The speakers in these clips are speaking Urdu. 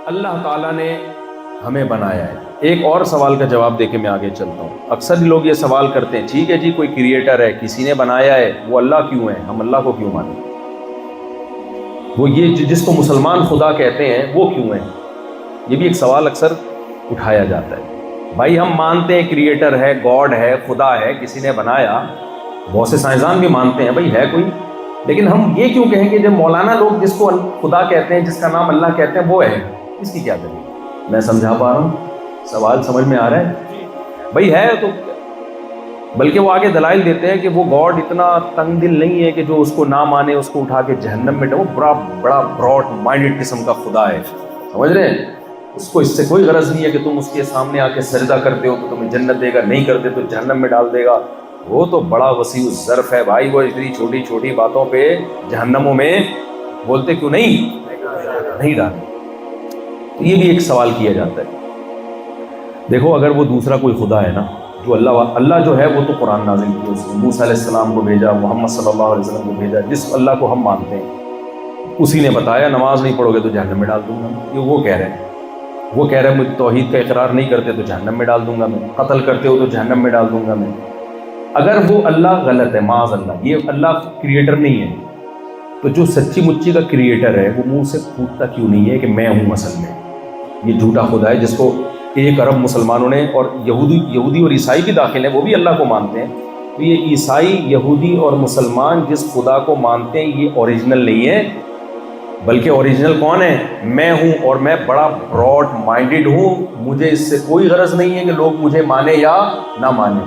اللہ تعالیٰ نے ہمیں بنایا ہے. ایک اور سوال کا جواب دے کے میں آگے چلتا ہوں. اکثر لوگ یہ سوال کرتے ہیں ٹھیک ہے جی کوئی کریٹر ہے, کسی نے بنایا ہے, وہ اللہ کیوں ہے, ہم اللہ کو کیوں مانیں؟ وہ یہ جس کو مسلمان خدا کہتے ہیں وہ کیوں ہے؟ یہ بھی ایک سوال اکثر اٹھایا جاتا ہے. بھائی ہم مانتے ہیں کریٹر ہے, گاڈ ہے, خدا ہے, کسی نے بنایا. بہت سے سائنسدان بھی مانتے ہیں بھائی ہے کوئی, لیکن ہم یہ کیوں کہیں کہ جب مولانا لوگ جس کو خدا کہتے ہیں, جس کا نام اللہ کہتے ہیں, وہ ہے, اس کی کیا دلیل؟ میں سمجھا پا رہا ہوں؟ سوال سمجھ میں آ رہا ہے؟ بھائی ہے تو, بلکہ وہ آگے دلائل دیتے ہیں کہ وہ گاڈ اتنا تنگ دل نہیں ہے کہ جو اس کو نہ مانے اس کو اٹھا کے جہنم میں ڈالو. بڑا براڈ مائنڈڈ قسم کا خدا ہے, سمجھ رہے ہیں؟ اس کو اس سے کوئی غرض نہیں ہے کہ تم اس کے سامنے آ کے سجدہ کرتے ہو تو تمہیں جنت دے گا, نہیں کرتے تو جہنم میں ڈال دے گا. وہ تو بڑا وسیع الظرف ہے بھائی, وہ اتنی چھوٹی چھوٹی باتوں پہ جہنموں میں بولتے کیوں نہیں ڈالتے. تو یہ بھی ایک سوال کیا جاتا ہے. دیکھو اگر وہ دوسرا کوئی خدا ہے نا, جو اللہ جو ہے وہ تو قرآن نازل کیا, اس نے موسیٰ علیہ السلام کو بھیجا, محمد صلی اللہ علیہ وسلم کو بھیجا, جس اللہ کو ہم مانتے ہیں اسی نے بتایا نماز نہیں پڑھو گے تو جہنم میں ڈال دوں گا. یہ وہ کہہ رہے ہیں, وہ کہہ رہے ہیں مجھ توحید کا اقرار نہیں کرتے تو جہنم میں ڈال دوں گا میں, قتل کرتے ہو تو جہنم میں ڈال دوں گا میں. اگر وہ اللہ غلط ہے, معاذ اللہ, یہ اللہ کریٹر نہیں ہے, تو جو سچی مچی کا کریٹر ہے وہ منہ سے پوچھتا کیوں نہیں ہے کہ میں ہوں اصل میں؟ یہ جھوٹا خدا ہے جس کو 1 ارب مسلمانوں نے, اور یہودی اور عیسائی بھی داخل ہیں, وہ بھی اللہ کو مانتے ہیں. تو یہ عیسائی, یہودی اور مسلمان جس خدا کو مانتے ہیں یہ اوریجنل نہیں ہے, بلکہ اوریجنل کون ہے؟ میں ہوں, اور میں بڑا براڈ مائنڈڈ ہوں. مجھے اس سے کوئی غرض نہیں ہے کہ لوگ مجھے مانیں یا نہ مانیں.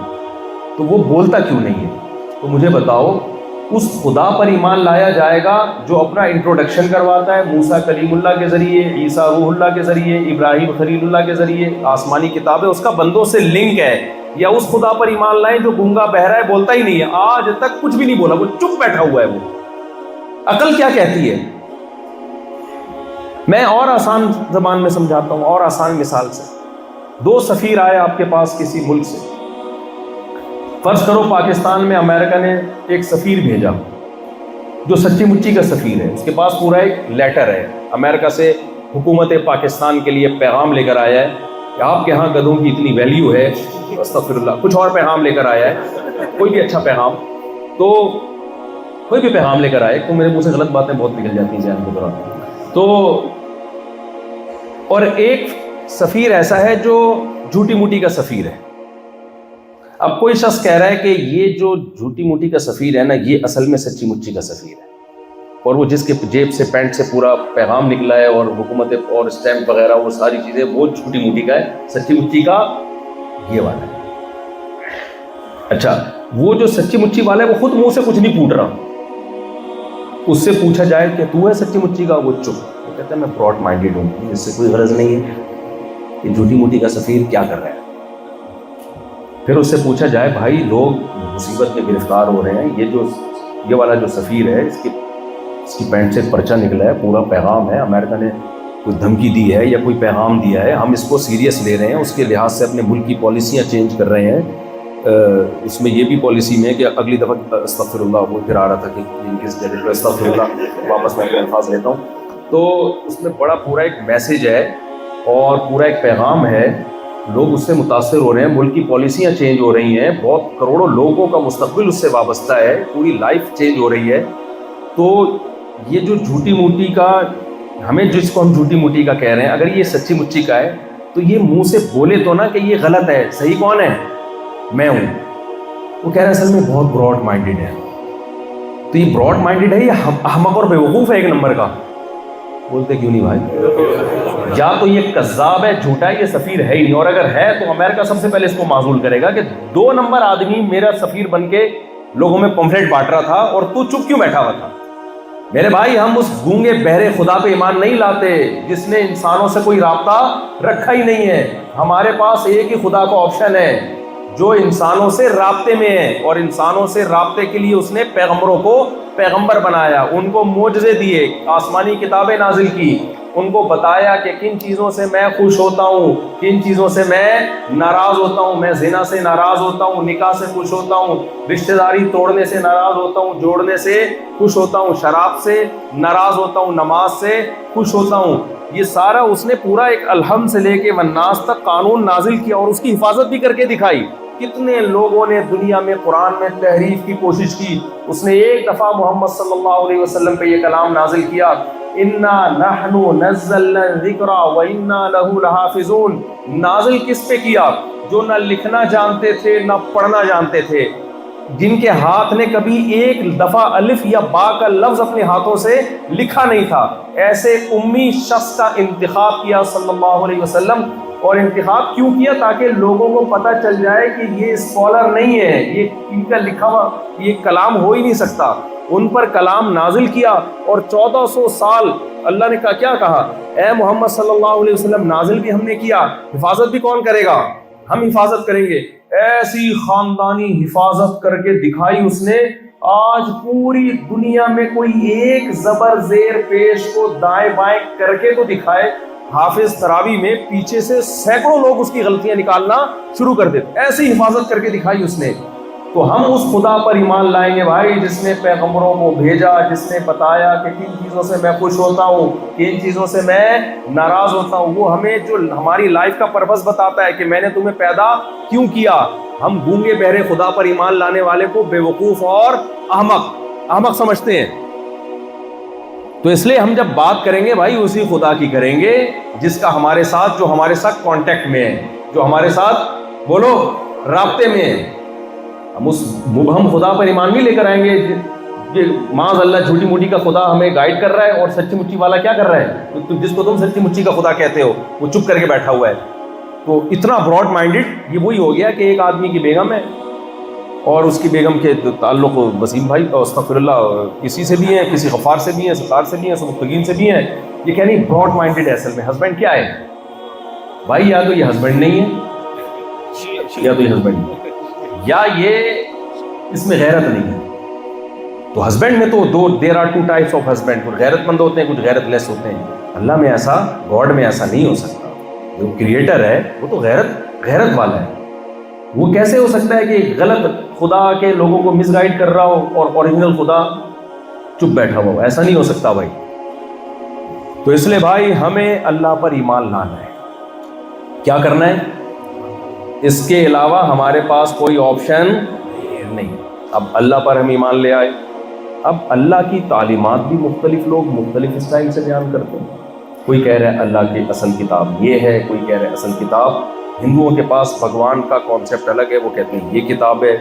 تو وہ بولتا کیوں نہیں ہے؟ تو مجھے بتاؤ, اس خدا پر ایمان لایا جائے گا جو اپنا انٹروڈکشن کرواتا ہے موسیٰ کلیم اللہ کے ذریعے, عیسیٰ روح اللہ کے ذریعے, ابراہیم خلیل اللہ کے ذریعے, آسمانی کتابیں اس کا بندوں سے لنک ہے, یا اس خدا پر ایمان لائیں جو گونگا بہرا ہے, بولتا ہی نہیں ہے, آج تک کچھ بھی نہیں بولا, وہ چپ بیٹھا ہوا ہے. وہ عقل کیا کہتی ہے؟ میں اور آسان زبان میں سمجھاتا ہوں, اور آسان مثال سے. 2 سفیر آئے آپ کے پاس کسی ملک سے, فرض کرو پاکستان میں امریکہ نے ایک سفیر بھیجا جو سچی مچی کا سفیر ہے, اس کے پاس پورا ایک لیٹر ہے امریکہ سے, حکومت پاکستان کے لیے پیغام لے کر آیا ہے کہ آپ کے ہاں گدھوں کی اتنی ویلیو ہے, استغفر اللہ, کچھ اور پیغام لے کر آیا ہے, کوئی بھی اچھا پیغام, تو کوئی بھی پیغام لے کر آئے. تو میرے منہ سے غلط باتیں بہت نکل جاتی ہیں ذہن کے دوران. تو اور ایک سفیر ایسا ہے جو جھوٹی موٹی کا سفیر ہے. اب کوئی شخص کہہ رہا ہے کہ یہ جو جھوٹی موٹی کا سفیر ہے نا, یہ اصل میں سچی مچی کا سفیر ہے, اور وہ جس کے جیب سے پینٹ سے پورا پیغام نکلا ہے اور حکومت اور اسٹیمپ وغیرہ وہ ساری چیزیں, وہ جھوٹی موٹی کا ہے, سچی مچی کا یہ والا ہے. اچھا, وہ جو سچی مچی والا ہے وہ خود منہ سے کچھ نہیں پوٹ رہا, اس سے پوچھا جائے کہ تو ہے سچی مچی کا, وہ چپ, وہ کہتا ہے میں براڈ مائنڈڈ ہوں, اس سے کوئی غرض نہیں ہے کہ جھوٹی موٹی کا سفیر کیا کر رہا ہے. پھر اس سے پوچھا جائے بھائی لوگ مصیبت میں گرفتار ہو رہے ہیں, یہ والا جو سفیر ہے اس کی پینٹ سے پرچہ نکلا ہے, پورا پیغام ہے, امریکہ نے کوئی دھمکی دی ہے یا کوئی پیغام دیا ہے, ہم اس کو سیریس لے رہے ہیں, اس کے لحاظ سے اپنے ملک کی پالیسیاں چینج کر رہے ہیں. اس میں یہ بھی پالیسی میں ہے کہ اگلی دفعہ استغفر اللہ, وہ پھر آ رہا تھا کہ کس جگہ پہ استغفر اللہ, واپس میں اپنے الفاظ لیتا ہوں. تو اس میں بڑا پورا ایک میسیج ہے اور پورا ایک پیغام ہے, لوگ اس سے متاثر ہو رہے ہیں, ملک کی پالیسیاں چینج ہو رہی ہیں, بہت کروڑوں لوگوں کا مستقبل اس سے وابستہ ہے, پوری لائف چینج ہو رہی ہے. تو یہ جو جھوٹی موٹی کا, ہمیں جس کو ہم جھوٹی موٹی کا کہہ رہے ہیں, اگر یہ سچی مچی کا ہے تو یہ منہ سے بولے تو نا کہ یہ غلط ہے, صحیح کون ہے؟ میں ہوں. وہ کہہ رہے ہیں اصل میں بہت براڈ مائنڈڈ ہے. تو یہ براڈ مائنڈڈ ہے, یہ احمق اور بیوقوف ہے ایک نمبر کا. بولتے کیوں نہیں بھائی؟ یا تو یہ کذاب ہے, جھوٹا ہے, یہ سفیر ہے ہی نہیں, اور اگر ہے تو امریکہ سب سے پہلے اس کو معزول کرے گا کہ 2 نمبر آدمی میرا سفیر بن کے لوگوں میں پمفلیٹ بانٹ رہا تھا اور تو چپ کیوں بیٹھا ہوا تھا. میرے بھائی ہم اس گونگے بہرے خدا پہ ایمان نہیں لاتے جس نے انسانوں سے کوئی رابطہ رکھا ہی نہیں ہے. ہمارے پاس ایک ہی خدا کا آپشن ہے جو انسانوں سے رابطے میں ہے, اور انسانوں سے رابطے کے لیے اس نے پیغمبروں کو پیغمبر بنایا, ان کو معجزے دیے, آسمانی کتابیں نازل کی, ان کو بتایا کہ کن چیزوں سے میں خوش ہوتا ہوں, کن چیزوں سے میں ناراض ہوتا ہوں. میں زنا سے ناراض ہوتا ہوں, نکاح سے خوش ہوتا ہوں, رشتہ داری توڑنے سے ناراض ہوتا ہوں, جوڑنے سے خوش ہوتا ہوں, شراب سے ناراض ہوتا ہوں, نماز سے خوش ہوتا ہوں. یہ سارا اس نے پورا ایک الحمد سے لے کے والناس تک قانون نازل کیا اور اس کی حفاظت بھی کر کے دکھائی. کتنے لوگوں نے دنیا میں قرآن میں تحریف کی کوشش کی. اس نے ایک دفعہ محمد صلی اللہ علیہ وسلم پہ یہ کلام نازل کیا, انا نحن نزلنا الذکر وانا له لحافظون. نازل کس پہ کیا؟ جو نہ لکھنا جانتے تھے نہ پڑھنا جانتے تھے, جن کے ہاتھ نے کبھی ایک دفعہ الف یا با کا لفظ اپنے ہاتھوں سے لکھا نہیں تھا. ایسے امی شخص کا انتخاب کیا صلی اللہ علیہ وسلم. اور انتخاب کیوں کیا؟ تاکہ لوگوں کو پتہ چل جائے کہ یہ اسکالر نہیں ہے, یہ ان کا لکھا ہوا یہ کلام ہو ہی نہیں سکتا. ان پر کلام نازل کیا اور 1400 سال اللہ نے کیا کہا, اے محمد صلی اللہ علیہ وسلم نازل بھی ہم نے کیا, حفاظت بھی کون کرے گا؟ ہم حفاظت کریں گے. ایسی خاندانی حفاظت کر کے دکھائی اس نے. آج پوری دنیا میں کوئی ایک زبر زیر پیش کو دائیں بائیں کر کے تو دکھائے. حافظ تراوی میں پیچھے سے سینکڑوں لوگ اس کی غلطیاں نکالنا شروع کر دیتے. ایسی حفاظت کر کے دکھائی اس نے. تو ہم اس خدا پر ایمان لائیں گے بھائی جس نے پیغمبروں کو بھیجا, جس نے بتایا کہ کن چیزوں سے میں خوش ہوتا ہوں, کن چیزوں سے میں ناراض ہوتا ہوں. وہ ہمیں جو ہماری لائف کا پرپس بتاتا ہے کہ میں نے تمہیں پیدا کیوں کیا. ہم گونگے بہرے خدا پر ایمان لانے والے کو بے وقوف اور احمق سمجھتے ہیں. تو اس لیے ہم جب بات کریں گے بھائی اسی خدا کی کریں گے جس کا ہمارے ساتھ, جو ہمارے ساتھ کانٹیکٹ میں ہے, جو ہمارے ساتھ بولو رابطے میں ہے. ہم اس مبہم خدا پر ایمان نہیں لے کر آئیں گے کہ معاذ اللہ جھوٹی موٹی کا خدا ہمیں گائیڈ کر رہا ہے اور سچی مچی والا کیا کر رہا ہے, جس کو تم سچی مچی کا خدا کہتے ہو وہ چپ کر کے بیٹھا ہوا ہے. تو اتنا براڈ مائنڈڈ یہ وہی ہو گیا کہ ایک آدمی کی بیگم ہے اور اس کی بیگم کے تعلق وسیم بھائی استغفر اللہ کسی سے بھی ہیں, کسی غفار سے بھی ہیں, ستار سے بھی ہیں, سبکتگین سے بھی ہیں. یہ کہنی براڈ مائنڈڈ ہے. اصل میں ہسبینڈ کیا ہے بھائی؟ یا تو یہ ہسبینڈ نہیں ہے, یا تو یہ ہسبینڈ نہیں ہے, یا یہ اس میں غیرت نہیں ہے. تو ہسبینڈ میں تو there are two types of husband. کچھ غیرت مند ہوتے ہیں, کچھ غیرت لیس ہوتے ہیں. اللہ میں ایسا, گاڈ میں ایسا نہیں ہو سکتا. جو کریٹر ہے وہ تو غیرت والا ہے. وہ کیسے ہو سکتا ہے کہ غلط خدا کے لوگوں کو مس گائیڈ کر رہا ہو اور اوریجنل خدا چپ بیٹھا ہوا ہو؟ ایسا نہیں ہو سکتا بھائی. تو اس لیے بھائی ہمیں اللہ پر ایمان لانا ہے. کیا کرنا ہے؟ اس کے علاوہ ہمارے پاس کوئی آپشن نہیں. اب اللہ پر ہم ایمان لے آئے. اب اللہ کی تعلیمات بھی مختلف لوگ مختلف اسٹائل سے بیان کرتے ہیں. کوئی کہہ رہا ہے اللہ کی اصل کتاب یہ ہے, کوئی کہہ رہا ہے اصل کتاب. ہندوؤں کے پاس بھگوان کا کانسیپٹ الگ ہے. وہ کہتے ہیں یہ کتاب ہے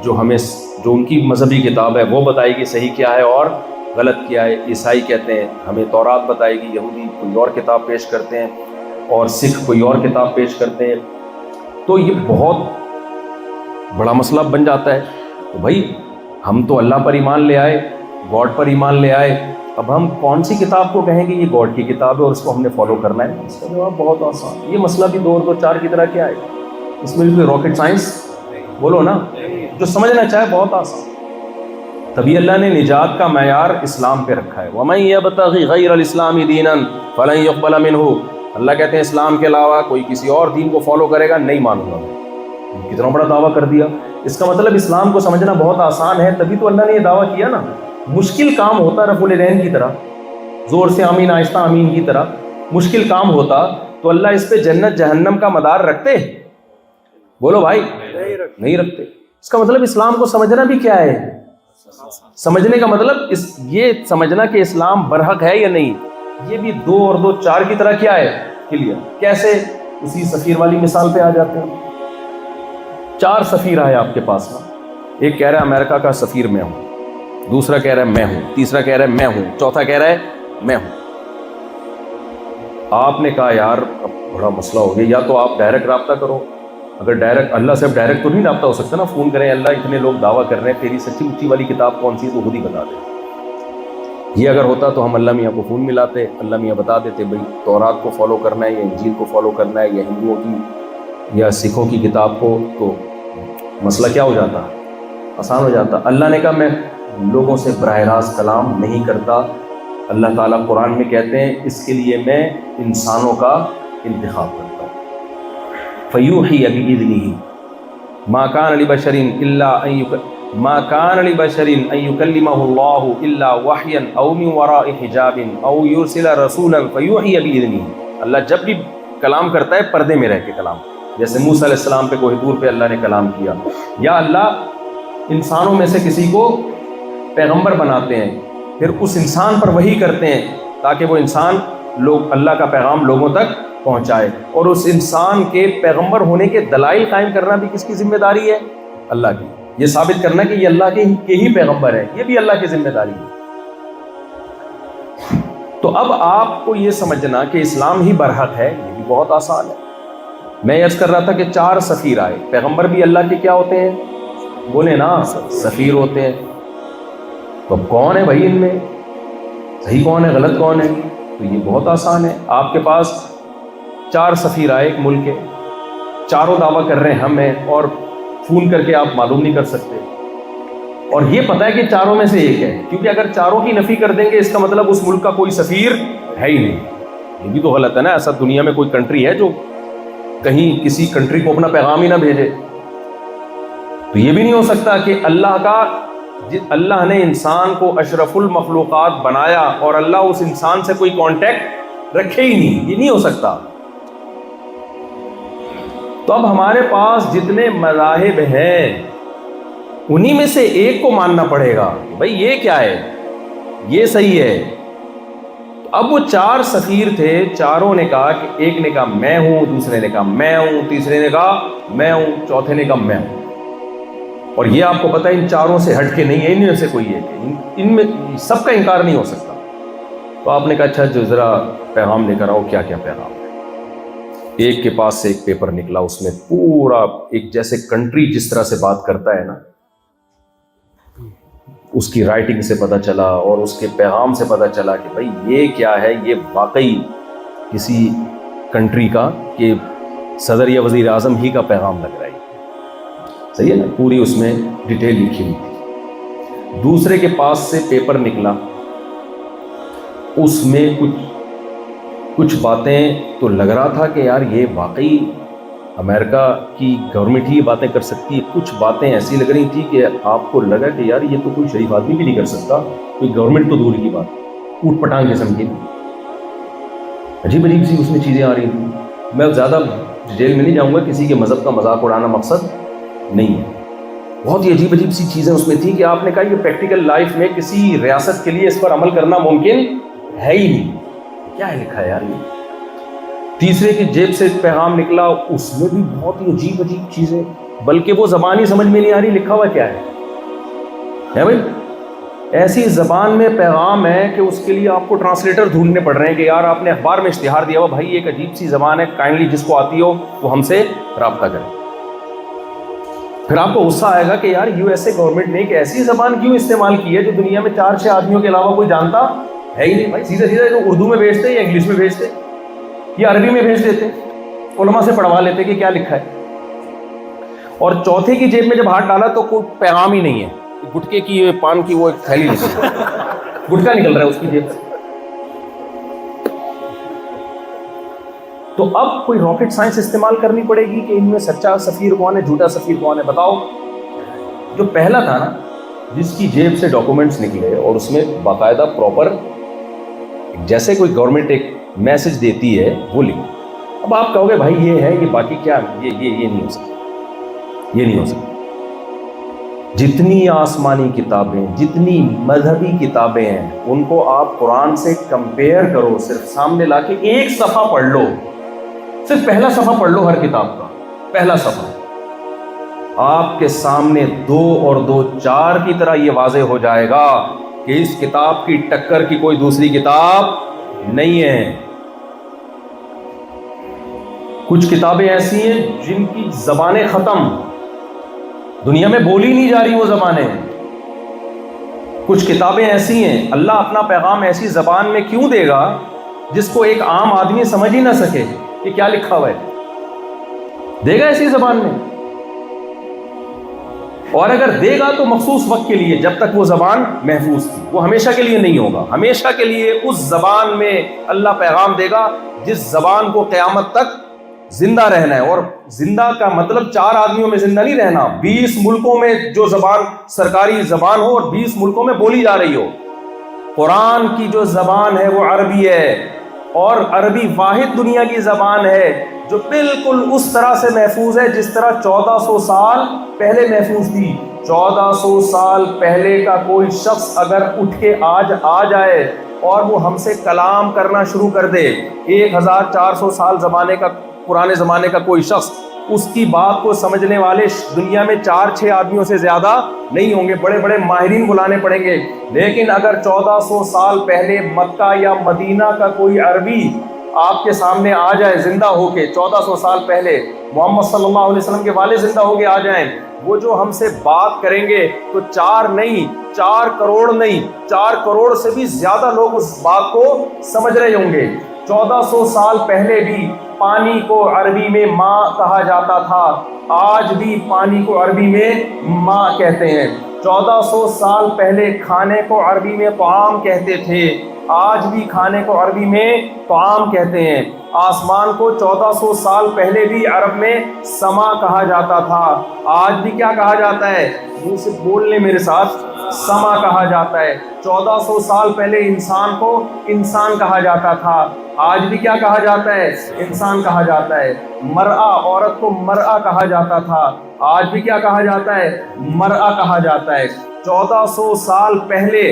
جو ہمیں, جو ان کی مذہبی کتاب ہے وہ بتائے گی صحیح کیا ہے اور غلط کیا ہے. عیسائی کہتے ہیں ہمیں تورات بتائے گی. یہودی کوئی اور کتاب پیش کرتے ہیں اور سکھ کوئی اور کتاب پیش کرتے ہیں. تو یہ بہت بڑا مسئلہ بن جاتا ہے. تو بھائی ہم تو اللہ پر ایمان لے آئے, گاڈ پر ایمان لے آئے. اب ہم کون سی کتاب کو کہیں گے یہ گاڈ کی کتاب ہے اور اس کو ہم نے فالو کرنا ہے؟ اس کا جواب بہت آسان. یہ مسئلہ بھی 2 اور 2 4 کی طرح کیا ہے, اس میں بھی کوئی راکٹ سائنس بولو نا, جو سمجھنا چاہے بہت آسان. تبھی اللہ نے نجات کا معیار اسلام پہ رکھا ہے. وَمَن يَبْتَغِ غَيْرَ الْإِسْلَامِ دِينًا فَلَن يُقْبَلَ مِنْهُ. اللہ کہتے ہیں اسلام کے علاوہ کوئی کسی اور دین کو فالو کرے گا نہیں مانوں گا میں. کتنا بڑا دعویٰ کر دیا. اس کا مطلب اسلام کو سمجھنا بہت آسان ہے. تبھی تو اللہ نے یہ دعویٰ کیا نا. مشکل کام ہوتا رفع الدین کی طرح, زور سے آمین آہستہ آمین کی طرح مشکل کام ہوتا تو اللہ اس پہ جنت جہنم کا مدار رکھتے؟ بولو بھائی نہیں رکھتے. اس کا مطلب اسلام کو سمجھنا بھی کیا ہے. سمجھنے کا مطلب یہ سمجھنا کہ اسلام برحق ہے یا نہیں. یہ بھی 2 اور 2 4 کی طرح کیا ہے کلیئر. کیسے؟ اسی سفیر والی مثال پہ آ جاتے ہیں. 4 سفیر آئے آپ کے پاس میں. ایک کہہ رہا ہے امریکہ کا سفیر میں ہوں, دوسرا کہہ رہا ہے میں ہوں, تیسرا کہہ رہا ہے میں ہوں, چوتھا کہہ رہا ہے میں ہوں. آپ نے کہا یار اب بڑا مسئلہ ہو گیا, یا تو آپ ڈائریکٹ رابطہ کرو. اگر ڈائریکٹ اللہ سے اب ڈائریکٹ تو نہیں رابطہ ہو سکتا نا, فون کریں اللہ اتنے لوگ دعویٰ کر رہے ہیں تیری سچی مچی والی کتاب کون سی ہے تو خود ہی بتا دے. یہ اگر ہوتا تو ہم اللہ میاں کو فون ملاتے, اللہ میاں بتا دیتے بھائی تورات کو فالو کرنا ہے یا انجیل کو فالو کرنا ہے یا ہندوؤں کی یا سکھوں کی کتاب کو. تو مسئلہ کیا ہو جاتا, آسان ہو جاتا. اللہ نے کہا میں لوگوں سے براہ راست کلام نہیں کرتا. اللہ تعالیٰ قرآن میں کہتے ہیں اس کے لیے میں انسانوں کا انتخاب کرتا ہوں. فیوحی بإذنہ ما کان لبشر الا ان ما کان لبشر ان یکلمہ اللہ الا وحیا او من وراء حجاب او یرسل رسولا فیوحی باذنہ. اللہ جب بھی کلام کرتا ہے پردے میں رہ کے کلام، جیسے موسیٰ علیہ السلام پہ کوہ طور پہ اللہ نے کلام کیا، یا اللہ انسانوں میں سے کسی کو پیغمبر بناتے ہیں، پھر اس انسان پر وحی کرتے ہیں تاکہ وہ انسان اللہ کا پیغام لوگوں تک پہنچائے. اور اس انسان کے پیغمبر ہونے کے دلائل قائم کرنا بھی کس کی ذمہ داری ہے؟ اللہ کی. یہ ثابت کرنا کہ یہ اللہ کے ہی پیغمبر ہے، یہ بھی اللہ کی ذمہ داری ہے. تو اب آپ کو یہ سمجھنا کہ اسلام ہی برحق ہے، یہ بھی بہت آسان ہے. میں عرض کر رہا تھا کہ 4 سفیر آئے. پیغمبر بھی اللہ کے کیا ہوتے ہیں؟ بولے نا، سفیر ہوتے ہیں. تو اب کون ہے بھائی ان میں صحیح کون ہے غلط کون ہے؟ تو یہ بہت آسان ہے. آپ کے پاس 4 سفیر آئے ایک ملک کے، چاروں دعویٰ کر رہے ہیں ہم ہیں، اور فون کر کے آپ معلوم نہیں کر سکتے. اور یہ پتہ ہے کہ چاروں میں سے ایک ہے، کیونکہ اگر چاروں کی نفی کر دیں گے اس کا مطلب اس ملک کا کوئی سفیر ہے ہی نہیں. یہ بھی تو غلط ہے نا. ایسا دنیا میں کوئی کنٹری ہے جو کہیں کسی کنٹری کو اپنا پیغام ہی نہ بھیجے؟ تو یہ بھی نہیں ہو سکتا کہ اللہ نے انسان کو اشرف المخلوقات بنایا اور اللہ اس انسان سے کوئی کانٹیکٹ رکھے ہی نہیں. یہ نہیں ہو سکتا. تو اب ہمارے پاس جتنے مذاہب ہیں انہی میں سے ایک کو ماننا پڑے گا. بھائی یہ کیا ہے، یہ صحیح ہے. اب وہ 4 سفیر تھے، چاروں نے کہا کہ ایک نے کہا میں ہوں، دوسرے نے کہا میں ہوں، تیسرے نے کہا میں ہوں، چوتھے نے کہا میں ہوں. اور یہ آپ کو پتہ ہے ان چاروں سے ہٹ کے نہیں ہے، ان میں سے کوئی ایک ہے. ان میں سب کا انکار نہیں ہو سکتا. تو آپ نے کہا اچھا جو ذرا پیغام لے کر آؤ. کیا کیا پیغام ہے؟ ایک کے پاس سے ایک پیپر نکلا، اس میں پورا ایک جیسے کنٹری جس طرح سے بات کرتا ہے نا، اس کی رائٹنگ سے پتہ چلا اور اس کے پیغام سے پتہ چلا کہ بھائی یہ کیا ہے، یہ واقعی کسی کنٹری کا کہ صدر یا وزیر اعظم ہی کا پیغام لگ رہا ہے. صحیح ہے نا، پوری اس میں ڈیٹیل لکھی ہوئی تھی. دوسرے کے پاس سے پیپر نکلا، اس میں کچھ باتیں تو لگ رہا تھا کہ یار یہ واقعی امریکہ کی گورنمنٹ ہی یہ باتیں کر سکتی ہے. کچھ باتیں ایسی لگ رہی تھی کہ آپ کو لگا کہ یار یہ تو کوئی شریف آدمی بھی نہیں کر سکتا، کوئی گورنمنٹ تو دور کی بات، اوٹ پٹانگ قسم کی. عجیب عجیب سی اس میں چیزیں آ رہی تھیں. میں زیادہ ڈیٹیل میں نہیں جاؤں گا، کسی کے مذہب کا مذاق اڑانا مقصد نہیں ہے. بہت ہی عجیب عجیب سی چیزیں اس میں تھیں کہ آپ نے کہا یہ پریکٹیکل لائف میں کسی ریاست کے لیے اس پر عمل کرنا ممکن ہے ہی نہیں. کیا ہے لکھا ہے یار یہ؟ تیسرے کی جیب سے پیغام نکلا، اس میں بھی بہت ہی عجیب عجیب چیزیں، بلکہ وہ زبان ہی سمجھ میں نہیں آ رہی لکھا ہوا کیا ہے بھائی. ایسی زبان میں پیغام ہے کہ اس کے لیے آپ کو ٹرانسلیٹر ڈھونڈنے پڑ رہے ہیں کہ یار آپ نے اخبار میں اشتہار دیا ہوا، بھائی ایک عجیب سی زبان ہے، کائنڈلی جس کو آتی ہو وہ ہم سے رابطہ کرے. پھر آپ کو غصہ آئے گا کہ یار یو ایس اے گورنمنٹ نے ایک ایسی زبان کیوں استعمال کی ہے جو دنیا میں 4-6 آدمیوں کے علاوہ کوئی جانتا ہے ہی نہیں. بھائی سیدھا جو اردو میں بھیجتے یا انگلش میں بھیجتے یا عربی میں بھیج دیتے، علماء سے پڑھوا لیتے کہ کیا لکھا ہے. اور چوتھے کی جیب میں جب ہاتھ ڈالا تو کوئی پیغام ہی نہیں ہے، گٹکے کی پان کی وہ ایک تھیلی نکل رہی ہے، گٹکا نکل رہا ہے اس کی جیب سے. تو اب کوئی راکٹ سائنس استعمال کرنی پڑے گی کہ ان میں سچا سفیر کون ہے، جھوٹا سفیر کون ہے. بتاؤ. جو پہلا تھا نا، جس کی جیب سے ڈاکومنٹس نکلے اور اس میں باقاعدہ پراپر جیسے کوئی گورنمنٹ ایک میسج دیتی ہے وہ لکھو. اب آپ کہو گے بھائی یہ ہے، یہ باقی کیا، یہ نہیں ہو سکتا، یہ نہیں ہو سکتا. جتنی آسمانی کتابیں، جتنی مذہبی کتابیں ہیں، ان کو آپ قرآن سے کمپیئر کرو. صرف سامنے لا کے ایک صفحہ پڑھ لو، صرف پہلا صفحہ پڑھ لو ہر کتاب کا، پہلا صفحہ. آپ کے سامنے 2 اور 2 4 کی طرح یہ واضح ہو جائے گا کہ اس کتاب کی ٹکر کی کوئی دوسری کتاب نہیں ہے. کچھ کتابیں ایسی ہیں جن کی زبانیں ختم، دنیا میں بولی نہیں جا رہی وہ زبانیں. کچھ کتابیں ایسی ہیں، اللہ اپنا پیغام ایسی زبان میں کیوں دے گا جس کو ایک عام آدمی سمجھ ہی نہ سکے کہ کیا لکھا ہوا ہے. دے گا ایسی زبان میں، اور اگر دے گا تو مخصوص وقت کے لیے، جب تک وہ زبان محفوظ تھی. وہ ہمیشہ کے لیے نہیں ہوگا. ہمیشہ کے لیے اس زبان میں اللہ پیغام دے گا جس زبان کو قیامت تک زندہ رہنا ہے. اور زندہ کا مطلب 4 آدمیوں میں زندہ نہیں رہنا, 20 ملکوں میں جو زبان سرکاری زبان ہو اور 20 ملکوں میں بولی جا رہی ہو. قرآن کی جو زبان ہے وہ عربی ہے, اور عربی واحد دنیا کی زبان ہے جو بالکل اس طرح سے محفوظ ہے جس طرح 1400 سال پہلے محفوظ تھی. 1400 سال پہلے کا کوئی شخص اگر اٹھ کے آج آ جائے اور وہ ہم سے کلام کرنا شروع کر دے, 1400 سال پرانے زمانے کا کوئی شخص, اس کی بات کو سمجھنے والے دنیا میں 4-6 آدمیوں سے زیادہ نہیں ہوں گے, بڑے بڑے ماہرین بلانے پڑیں گے. لیکن اگر 1400 سال پہلے مکہ یا مدینہ کا کوئی عربی آپ کے سامنے آ جائے زندہ ہو کے, 1400 سال پہلے محمد صلی اللہ علیہ وسلم کے والد زندہ ہو کے آ جائیں, وہ جو ہم سے بات کریں گے تو 4 نہیں, 4 کروڑ نہیں, 4 کروڑ سے بھی زیادہ لوگ اس بات کو سمجھ رہے ہوں گے. 1400 سال پہلے بھی پانی کو عربی میں ماء کہا جاتا تھا, آج بھی پانی کو عربی میں ماء کہتے ہیں. 1400 سال پہلے کھانے کو عربی میں طعام کہتے تھے, آج بھی کھانے کو عربی میں طعام کہتے ہیں. آسمان کو 1400 سال پہلے بھی عرب میں سما کہا جاتا تھا, آج بھی کیا کہا جاتا ہے, منہ سے بول لیں میرے ساتھ, سما کہا جاتا ہے. 1400 سال پہلے انسان کو انسان کہا جاتا تھا, آج بھی کیا کہا جاتا ہے, انسان کہا جاتا ہے. مرأہ, عورت کو مرأہ کہا جاتا تھا, آج بھی کیا کہا جاتا ہے, مرأہ کہا جاتا ہے. 1400 سال پہلے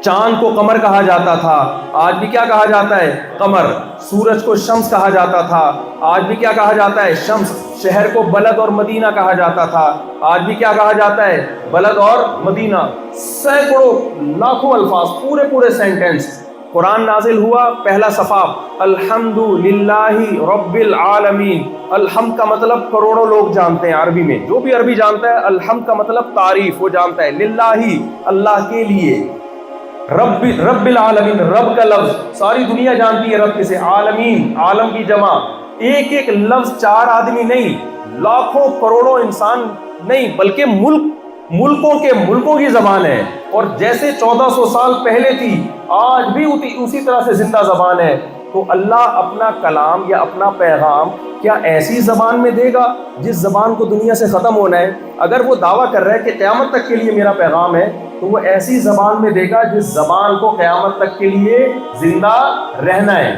چاند کو قمر کہا جاتا تھا, آج بھی کیا کہا جاتا ہے, قمر. سورج کو شمس کہا جاتا تھا, آج بھی کیا کہا جاتا ہے, شمس. شہر کو بلد اور مدینہ کہا جاتا تھا, آج بھی کیا کہا جاتا ہے, بلد اور مدینہ. سینکڑوں لاکھوں الفاظ, پورے سینٹنس. قرآن نازل ہوا, پہلا صفحہ الحمد للہ رب العالمین. الحمد کا مطلب کروڑوں لوگ جانتے ہیں عربی میں, جو بھی عربی جانتا ہے الحمد کا مطلب تعریف وہ جانتا ہے. للہ, اللہ کے لیے. رب العالمین, رب کا لفظ ساری دنیا جانتی ہے رب کسے, عالمین, عالم کی جمع. ایک لفظ 4 آدمی نہیں, لاکھوں کروڑوں انسان نہیں, بلکہ ملکوں کی زبان ہے. اور جیسے 1400 سال پہلے تھی, آج بھی اسی طرح سے زندہ زبان ہے. تو اللہ اپنا کلام یا اپنا پیغام کیا ایسی زبان میں دے گا جس زبان کو دنیا سے ختم ہونا ہے؟ اگر وہ دعویٰ کر رہا ہے کہ قیامت تک کے لیے میرا پیغام ہے, تو وہ ایسی زبان میں دے گا جس زبان کو قیامت تک کے لیے زندہ رہنا ہے.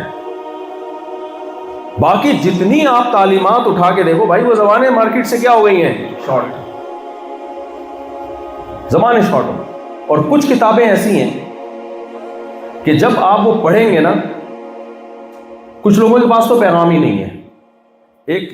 باقی جتنی آپ تعلیمات اٹھا کے دیکھو بھائی, وہ زبانیں مارکیٹ سے کیا ہو گئی ہیں, شارٹ, زبانیں شارٹ ہو. اور کچھ کتابیں ایسی ہیں کہ جب آپ وہ پڑھیں گے نا, کچھ لوگوں کے پاس تو پیغام ہی نہیں ہے. ایک